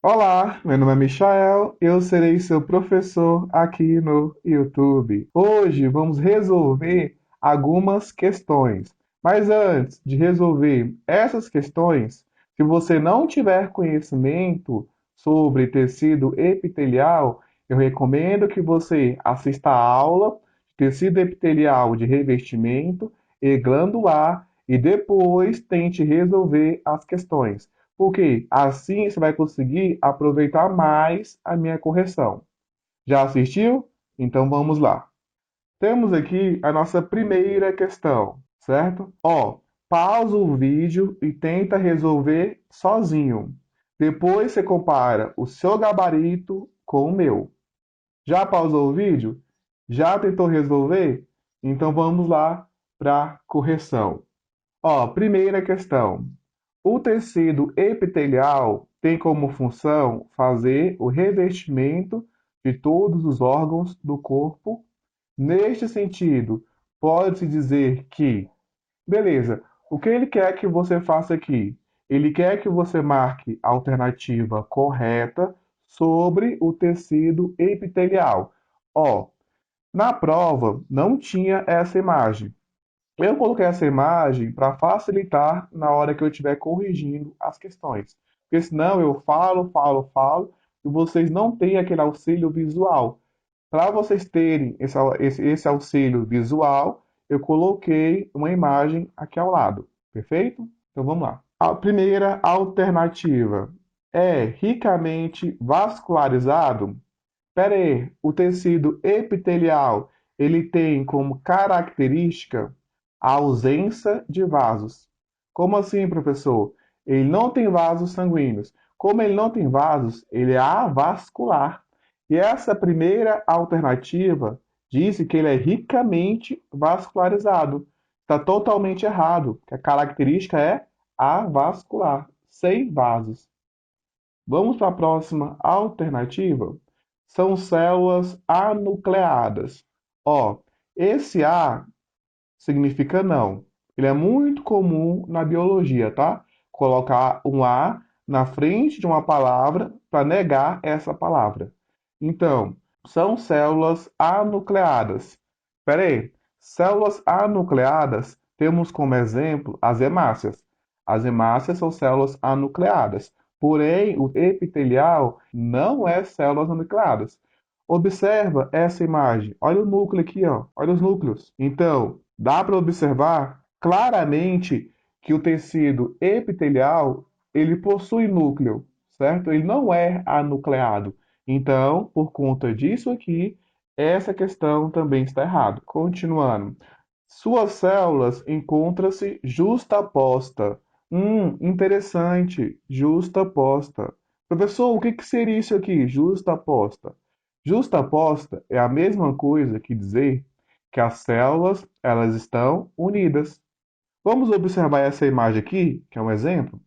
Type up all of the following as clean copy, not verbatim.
Olá, meu nome é Michael, eu serei seu professor aqui no YouTube. Hoje vamos resolver algumas questões. Mas antes de resolver essas questões, se você não tiver conhecimento sobre tecido epitelial, eu recomendo que você assista a aula de tecido epitelial de revestimento e glandular e depois tente resolver as questões, porque assim você vai conseguir aproveitar mais a minha correção. Já assistiu? Então vamos lá. Temos aqui a nossa primeira questão, certo? Ó, pausa o vídeo e tenta resolver sozinho. Depois você compara o seu gabarito com o meu. Já pausou o vídeo? Já tentou resolver? Então vamos lá para a correção. Ó, primeira questão. O tecido epitelial tem como função fazer o revestimento de todos os órgãos do corpo. Neste sentido, pode-se dizer que, beleza, o que ele quer que você faça aqui? Ele quer que você marque a alternativa correta sobre o tecido epitelial. Ó, na prova não tinha essa imagem. Eu coloquei essa imagem para facilitar na hora que eu estiver corrigindo as questões. Porque senão eu falo, e vocês não têm aquele auxílio visual. Para vocês terem esse auxílio visual, eu coloquei uma imagem aqui ao lado. Perfeito? Então vamos lá. A primeira alternativa é ricamente vascularizado. Pera aí, o tecido epitelial, ele tem como característica a ausência de vasos. Como assim, professor? Ele não tem vasos sanguíneos. Como ele não tem vasos, ele é avascular. E essa primeira alternativa disse que ele é ricamente vascularizado. Está totalmente errado, que a característica é avascular, sem vasos. Vamos para a próxima alternativa? São células anucleadas. Ó, esse A significa não. Ele é muito comum na biologia, tá? Colocar um A na frente de uma palavra para negar essa palavra. Então, são células anucleadas. Espera aí. Células anucleadas, temos como exemplo as hemácias. As hemácias são células anucleadas. Porém, o epitelial não é células anucleadas. Observa essa imagem. Olha o núcleo aqui, ó. Olha os núcleos. Então, dá para observar claramente que o tecido epitelial ele possui núcleo, certo? Ele não é anucleado. Então, por conta disso aqui, essa questão também está errada. Continuando. Suas células encontram-se justaposta. Interessante. Justaposta. Professor, o que que seria isso aqui? Justaposta. Justaposta é a mesma coisa que dizer que as células elas estão unidas. Vamos observar essa imagem aqui, que é um exemplo.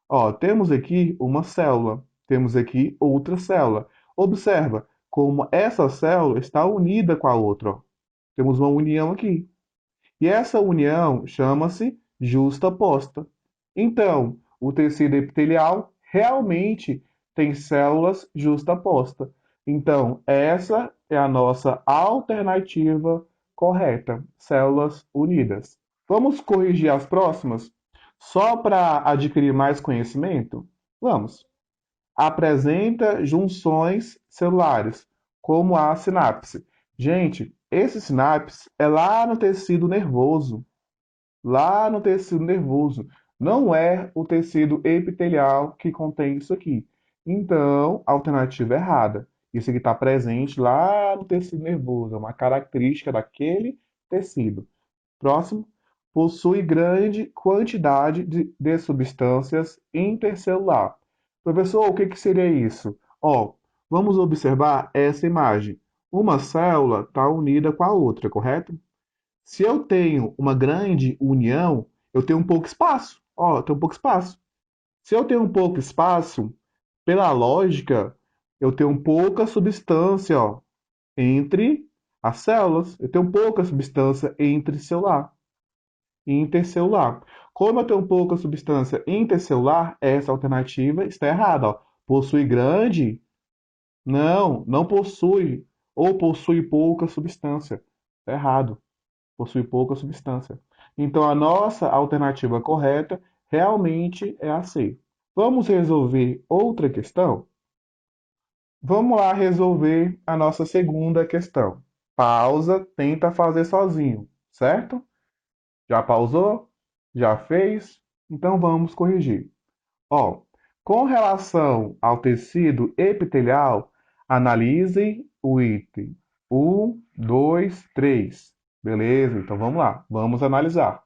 Ó, temos aqui uma célula, temos aqui outra célula. Observa como essa célula está unida com a outra. Ó. Temos uma união aqui. E essa união chama-se justaposta. Então, o tecido epitelial realmente tem células justapostas. Então, essa é a nossa alternativa correta, células unidas. Vamos corrigir as próximas? Só para adquirir mais conhecimento? Vamos. Apresenta junções celulares, como a sinapse. Gente, esse sinapse é lá no tecido nervoso. Lá no tecido nervoso. Não é o tecido epitelial que contém isso aqui. Então, a alternativa é errada. Isso aqui está presente lá no tecido nervoso. É uma característica daquele tecido. Próximo. Possui grande quantidade de substâncias intercelular. Professor, o que que seria isso? Ó, vamos observar essa imagem. Uma célula está unida com a outra, correto? Se eu tenho uma grande união, eu tenho um pouco espaço. Ó, eu tenho um pouco espaço. Se eu tenho um pouco espaço, pela lógica, eu tenho pouca substância, ó, entre as células. Eu tenho pouca substância entre celular e intercelular. Como eu tenho pouca substância intercelular, essa alternativa está errada, ó, Possui grande? Não, não possui. Ou possui pouca substância. Tá errado. Possui pouca substância. Então a nossa alternativa correta realmente é a C. Vamos resolver outra questão? Vamos lá resolver a nossa segunda questão. Pausa, tenta fazer sozinho, certo? Já pausou? Já fez? Então vamos corrigir. Ó, com relação ao tecido epitelial, analise o item 1, 2, 3. Beleza? Então vamos lá, vamos analisar.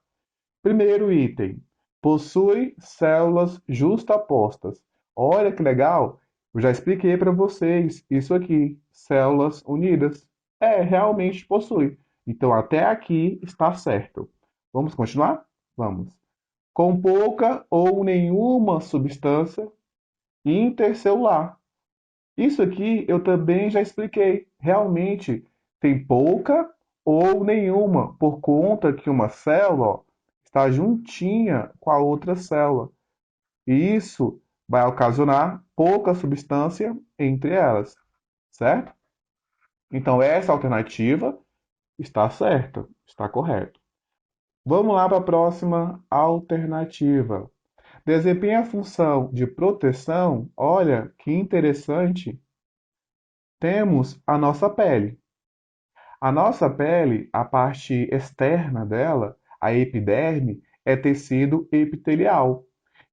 Primeiro item, possui células justapostas. Olha que legal! Eu já expliquei para vocês isso aqui, células unidas. É, realmente possui. Então até aqui está certo. Vamos continuar? Vamos. Com pouca ou nenhuma substância intercelular. Isso aqui eu também já expliquei. Realmente tem pouca ou nenhuma, por conta que uma célula ó, está juntinha com a outra célula. E isso vai ocasionar pouca substância entre elas, certo? Então essa alternativa está certa, está correta. Vamos lá para a próxima alternativa. Desempenha a função de proteção. Olha que interessante. Temos a nossa pele. A nossa pele, a parte externa dela, a epiderme, é tecido epitelial.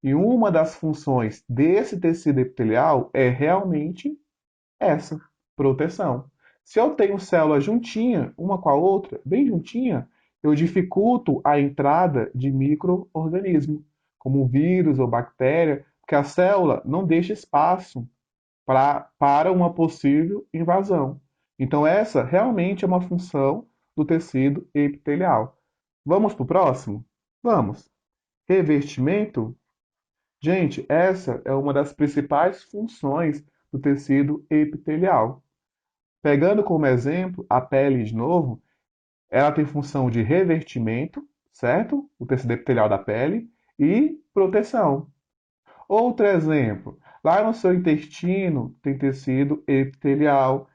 E uma das funções desse tecido epitelial é realmente essa, proteção. Se eu tenho células juntinha, uma com a outra, bem juntinha, eu dificulto a entrada de micro-organismo, como vírus ou bactéria, porque a célula não deixa espaço para uma possível invasão. Então, essa realmente é uma função do tecido epitelial. Vamos para o próximo? Vamos. Revestimento? Gente, essa é uma das principais funções do tecido epitelial. Pegando como exemplo a pele de novo, ela tem função de revestimento, certo? O tecido epitelial da pele e proteção. Outro exemplo, lá no seu intestino tem tecido epitelial,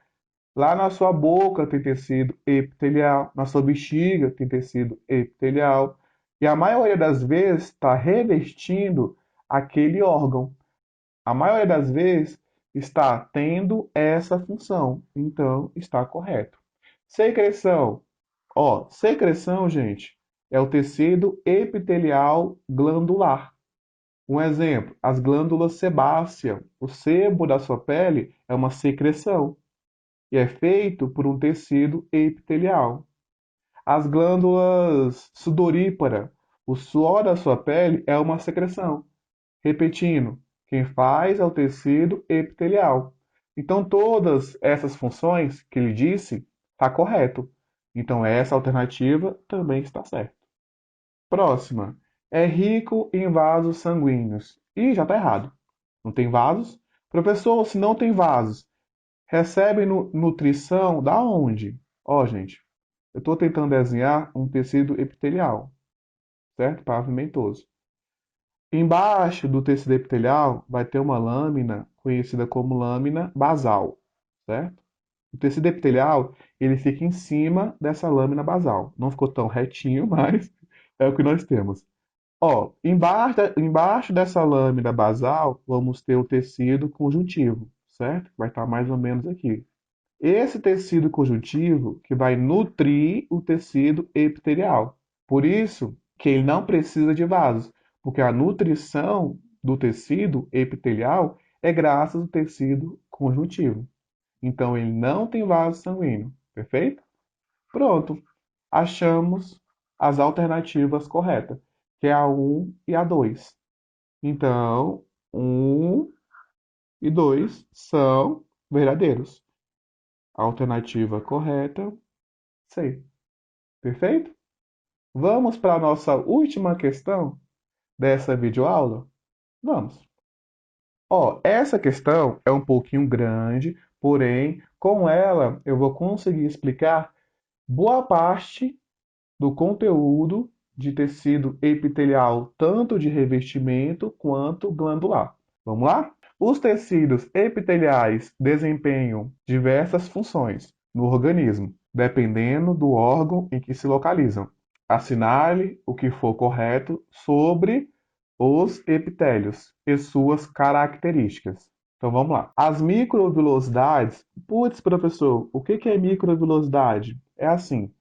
lá na sua boca tem tecido epitelial, na sua bexiga tem tecido epitelial, e a maioria das vezes está revestindo aquele órgão. A maioria das vezes está tendo essa função, então está correto. Secreção. Ó, secreção, gente, é o tecido epitelial glandular. Um exemplo, as glândulas sebáceas. O sebo da sua pele é uma secreção e é feito por um tecido epitelial. As glândulas sudoríparas. O suor da sua pele é uma secreção. Repetindo, quem faz é o tecido epitelial. Então, todas essas funções que ele disse, está correto. Então, essa alternativa também está certa. Próxima. É rico em vasos sanguíneos. Ih, já está errado. Não tem vasos? Professor, se não tem vasos, recebe nutrição da onde? Ó, gente, eu estou tentando desenhar um tecido epitelial, certo? Pavimentoso. Embaixo do tecido epitelial vai ter uma lâmina conhecida como lâmina basal, certo? O tecido epitelial, ele fica em cima dessa lâmina basal. Não ficou tão retinho, mas é o que nós temos. Ó, embaixo dessa lâmina basal, vamos ter o tecido conjuntivo, certo? Vai estar mais ou menos aqui. Esse tecido conjuntivo que vai nutrir o tecido epitelial. Por isso que ele não precisa de vasos, porque a nutrição do tecido epitelial é graças ao tecido conjuntivo. Então ele não tem vaso sanguíneo, perfeito? Pronto, achamos as alternativas corretas, que é a 1 e a 2. Então, 1 e 2 são verdadeiros. A alternativa correta, C. Perfeito? Vamos para a nossa última questão dessa videoaula? Vamos. Ó, essa questão é um pouquinho grande, porém, com ela eu vou conseguir explicar boa parte do conteúdo de tecido epitelial, tanto de revestimento quanto glandular. Vamos lá? Os tecidos epiteliais desempenham diversas funções no organismo, dependendo do órgão em que se localizam. Assinale o que for correto sobre os epitélios e suas características. Então vamos lá. As microvilosidades. Putz, professor, o que é microvilosidade? É assim: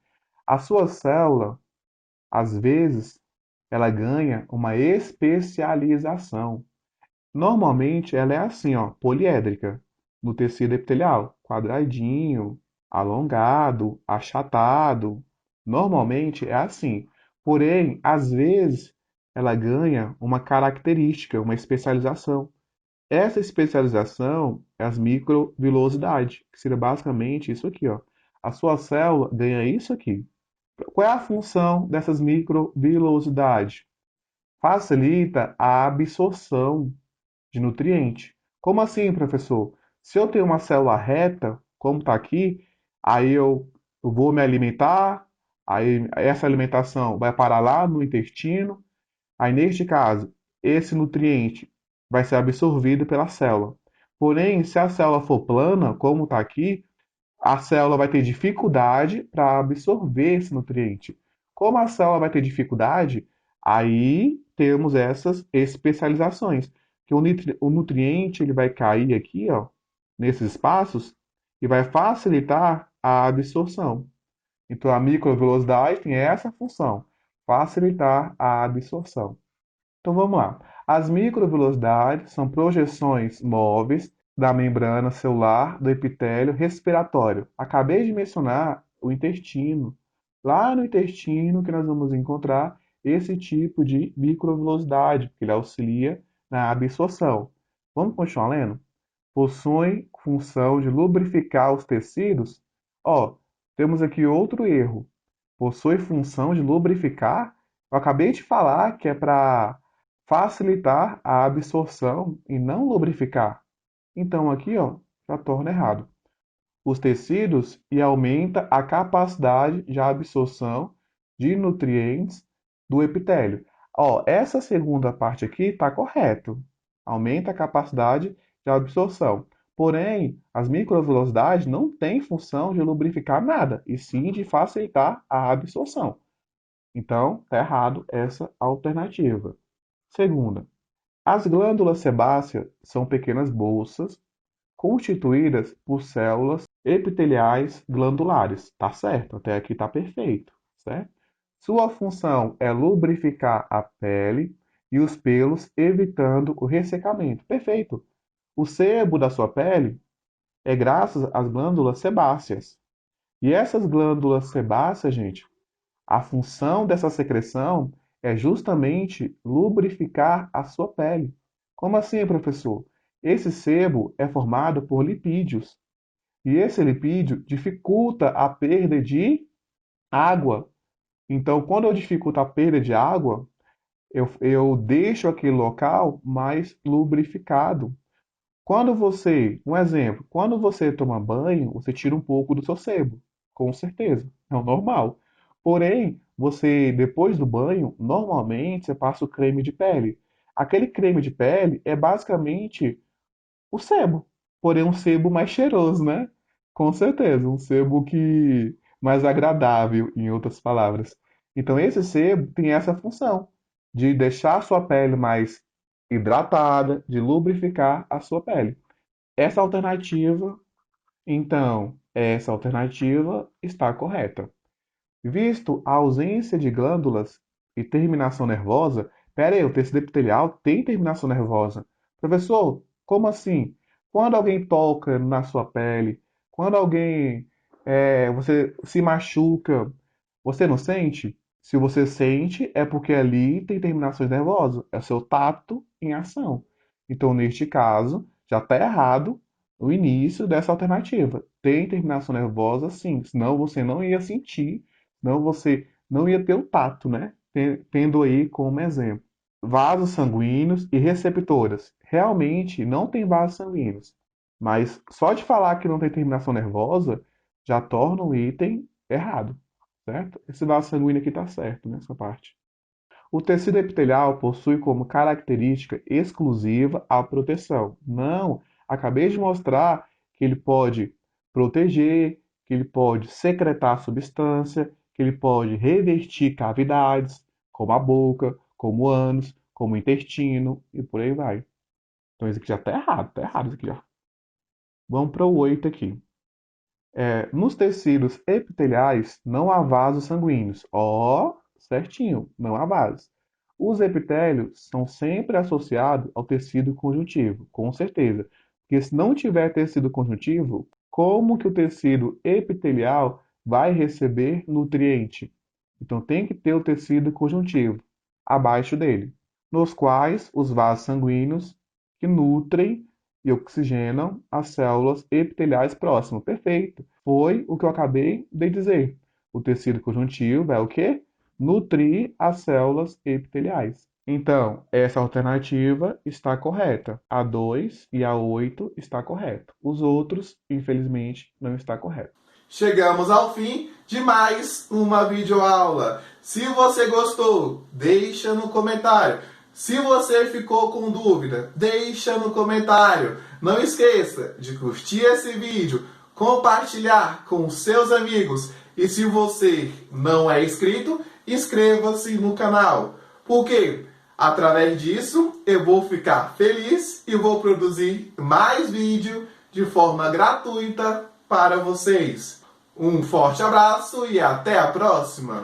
a sua célula, às vezes, ela ganha uma especialização. Normalmente ela é assim, ó, poliédrica, no tecido epitelial, quadradinho, alongado, achatado. Normalmente é assim. Porém, às vezes ela ganha uma característica, uma especialização. Essa especialização é as microvilosidades, que seria basicamente isso aqui, ó. A sua célula ganha isso aqui. Qual é a função dessas microvilosidades? Facilita a absorção de nutriente. Como assim, professor? Se eu tenho uma célula reta, como está aqui, aí eu vou me alimentar, aí essa alimentação vai parar lá no intestino, aí neste caso, esse nutriente vai ser absorvido pela célula. Porém, se a célula for plana, como está aqui, a célula vai ter dificuldade para absorver esse nutriente. Como a célula vai ter dificuldade, aí temos essas especializações, que o nutriente ele vai cair aqui, ó, nesses espaços e vai facilitar a absorção. Então a microvelocidade tem essa função, facilitar a absorção. Então vamos lá. As microvelocidades são projeções móveis da membrana celular do epitélio respiratório. Acabei de mencionar o intestino. Lá no intestino que nós vamos encontrar esse tipo de microvelocidade, porque ele auxilia na absorção. Vamos continuar lendo? Possuem função de lubrificar os tecidos. Ó, temos aqui outro erro. Possui função de lubrificar. Eu acabei de falar que é para facilitar a absorção e não lubrificar. Então aqui, ó, já torna errado. Os tecidos e aumenta a capacidade de absorção de nutrientes do epitélio. Ó, essa segunda parte aqui está correto. Aumenta a capacidade de absorção. Porém, as microvelocidades não têm função de lubrificar nada, e sim de facilitar a absorção. Então, está errado essa alternativa. Segunda, as glândulas sebáceas são pequenas bolsas constituídas por células epiteliais glandulares. Tá certo, até aqui tá perfeito, certo? Sua função é lubrificar a pele e os pelos, evitando o ressecamento. Perfeito. O sebo da sua pele é graças às glândulas sebáceas. E essas glândulas sebáceas, gente, a função dessa secreção é justamente lubrificar a sua pele. Como assim, professor? Esse sebo é formado por lipídios, e esse lipídio dificulta a perda de água. Então, quando eu dificulto a perda de água, eu deixo aquele local mais lubrificado. Um exemplo, quando você toma banho, você tira um pouco do seu sebo, com certeza, é o normal. Porém, você, depois do banho, normalmente você passa o creme de pele. Aquele creme de pele é basicamente o sebo, porém um sebo mais cheiroso, né? Com certeza, um sebo que mais agradável, em outras palavras. Então esse sebo tem essa função de deixar a sua pele mais hidratada, de lubrificar a sua pele. Essa alternativa, essa alternativa está correta. Visto a ausência de glândulas e terminação nervosa, pera aí, o tecido epitelial tem terminação nervosa. Professor, como assim? Quando alguém toca na sua pele, quando você se machuca, você não sente? Se você sente, é porque ali tem terminações nervosas, é o seu tato em ação. Então, neste caso, já está errado o início dessa alternativa. Tem terminação nervosa, sim, senão você não ia sentir, senão você não ia ter o tato, né? Tendo aí como exemplo. Vasos sanguíneos e receptoras. Realmente não tem vasos sanguíneos, mas só de falar que não tem terminação nervosa já torna o item errado, certo? Esse vaso sanguíneo aqui está certo nessa parte. O tecido epitelial possui como característica exclusiva a proteção. Não, acabei de mostrar que ele pode proteger, que ele pode secretar substância, que ele pode revestir cavidades, como a boca, como o ânus, como o intestino e por aí vai. Então isso aqui já tá errado isso aqui já. Vamos para o 8 aqui. Nos tecidos epiteliais não há vasos sanguíneos. Ó, certinho, não há vasos. Os epitélios são sempre associados ao tecido conjuntivo, com certeza. Porque se não tiver tecido conjuntivo, como que o tecido epitelial vai receber nutriente? Então tem que ter o tecido conjuntivo abaixo dele, nos quais os vasos sanguíneos que nutrem e oxigenam as células epiteliais próximas. Perfeito. Foi o que eu acabei de dizer. O tecido conjuntivo vai o quê? Nutrir as células epiteliais. Então, essa alternativa está correta. A 2 e a 8 está correto. Os outros, infelizmente, não está correto. Chegamos ao fim de mais uma videoaula. Se você gostou, deixa no comentário. Se você ficou com dúvida, deixa no comentário. Não esqueça de curtir esse vídeo, compartilhar com seus amigos. E se você não é inscrito, inscreva-se no canal. Porque através disso eu vou ficar feliz e vou produzir mais vídeo de forma gratuita para vocês. Um forte abraço e até a próxima!